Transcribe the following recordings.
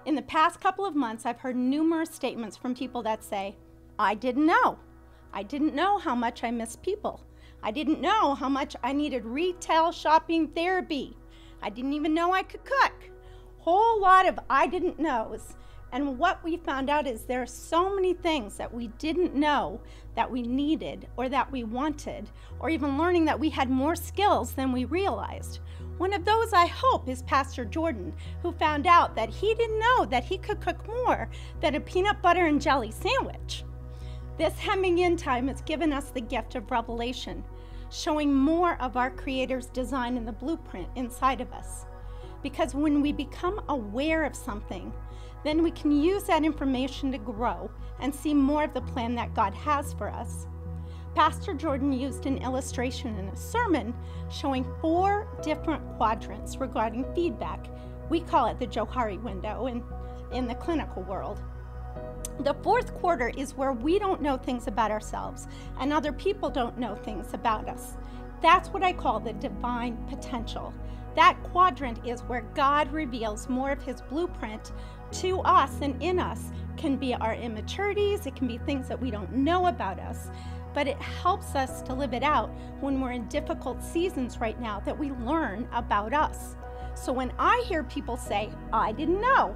In the past couple of months, I've heard numerous statements from people that say, I didn't know. I didn't know how much I miss people. I didn't know how much I needed retail shopping therapy. I didn't even know I could cook. Whole lot of I didn't knows. And what we found out is there are so many things that we didn't know that we needed or that we wanted, or even learning that we had more skills than we realized. One of those, I hope, is Pastor Jordan, who found out that he didn't know that he could cook more than a peanut butter and jelly sandwich. This hemming in time has given us the gift of revelation, showing more of our Creator's design in the blueprint inside of us. Because when we become aware of something, then we can use that information to grow and see more of the plan that God has for us. Pastor Jordan used an illustration in a sermon showing 4 different quadrants regarding feedback. We call it the Johari window in the clinical world. The 4th quarter is where we don't know things about ourselves and other people don't know things about us. That's what I call the divine potential. That quadrant is where God reveals more of his blueprint to us and in us. It can be our immaturities, it can be things that we don't know about us, but it helps us to live it out when we're in difficult seasons right now that we learn about us. So when I hear people say, I didn't know,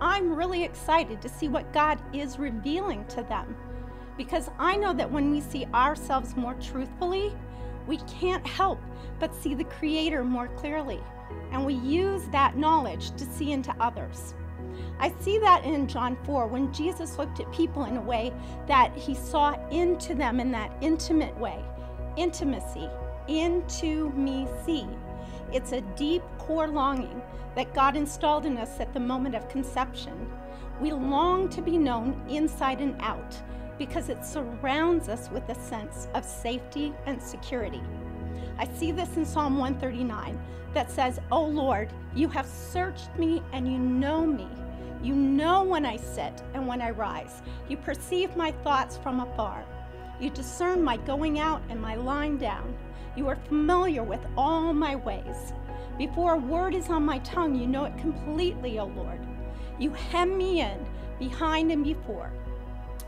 I'm really excited to see what God is revealing to them, because I know that when we see ourselves more truthfully, we can't help but see the Creator more clearly, and we use that knowledge to see into others. I see that in John 4 when Jesus looked at people in a way that he saw into them in that intimate way. Intimacy, into me see. It's a deep core longing that God installed in us at the moment of conception. We long to be known inside and out because it surrounds us with a sense of safety and security. I see this in Psalm 139 that says, "O Lord, you have searched me and you know me. You know when I sit and when I rise. You perceive my thoughts from afar. You discern my going out and my lying down. You are familiar with all my ways. Before a word is on my tongue, you know it completely, O Lord. You hem me in, behind and before.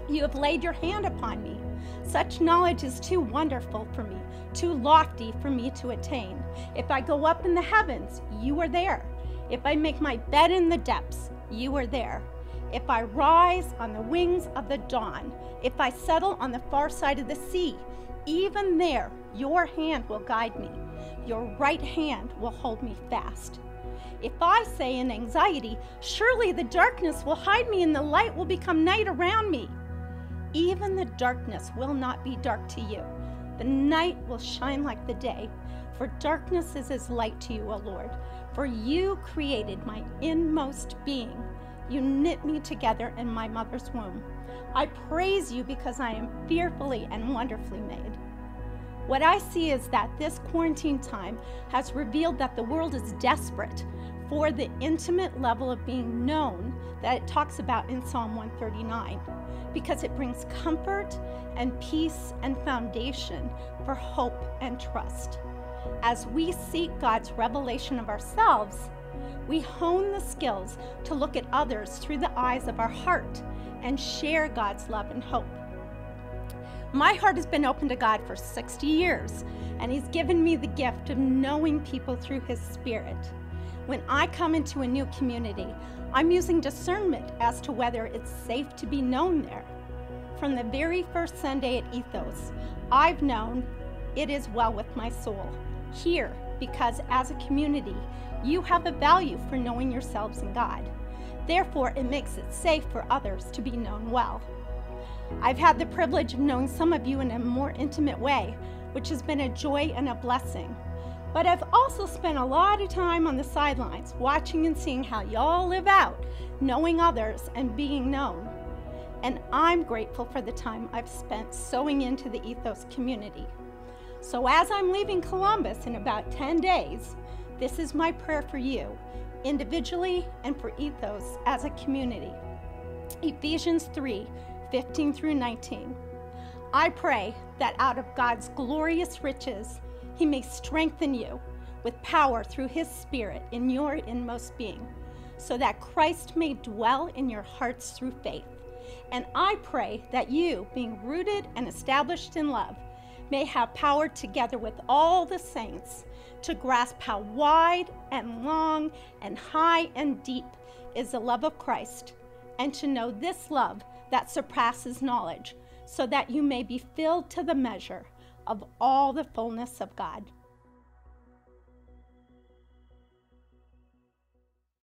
You have laid your hand upon me. Such knowledge is too wonderful for me, too lofty for me to attain. If I go up in the heavens, you are there. If I make my bed in the depths, you are there. If I rise on the wings of the dawn, if I settle on the far side of the sea, even there your hand will guide me. Your right hand will hold me fast. If I say in anxiety, surely the darkness will hide me and the light will become night around me. Even the darkness will not be dark to you. The night will shine like the day, for darkness is as light to you, O Lord. For you created my inmost being. You knit me together in my mother's womb. I praise you because I am fearfully and wonderfully made." What I see is that this quarantine time has revealed that the world is desperate for the intimate level of being known that it talks about in Psalm 139, because it brings comfort and peace and foundation for hope and trust. As we seek God's revelation of ourselves, we hone the skills to look at others through the eyes of our heart and share God's love and hope. My heart has been open to God for 60 years, and he's given me the gift of knowing people through his Spirit. When I come into a new community, I'm using discernment as to whether it's safe to be known there. From the very first Sunday at Ethos, I've known it is well with my soul here, because as a community, you have a value for knowing yourselves and God. Therefore, it makes it safe for others to be known well. I've had the privilege of knowing some of you in a more intimate way, which has been a joy and a blessing. But I've also spent a lot of time on the sidelines, watching and seeing how y'all live out, knowing others and being known. And I'm grateful for the time I've spent sowing into the Ethos community. So as I'm leaving Columbus in about 10 days, this is my prayer for you, individually and for Ethos as a community. Ephesians 3:15 through 19. I pray that out of God's glorious riches, he may strengthen you with power through his Spirit in your inmost being, so that Christ may dwell in your hearts through faith. And I pray that you, being rooted and established in love, may have power together with all the saints to grasp how wide and long and high and deep is the love of Christ, and to know this love that surpasses knowledge, so that you may be filled to the measure of all the fullness of God.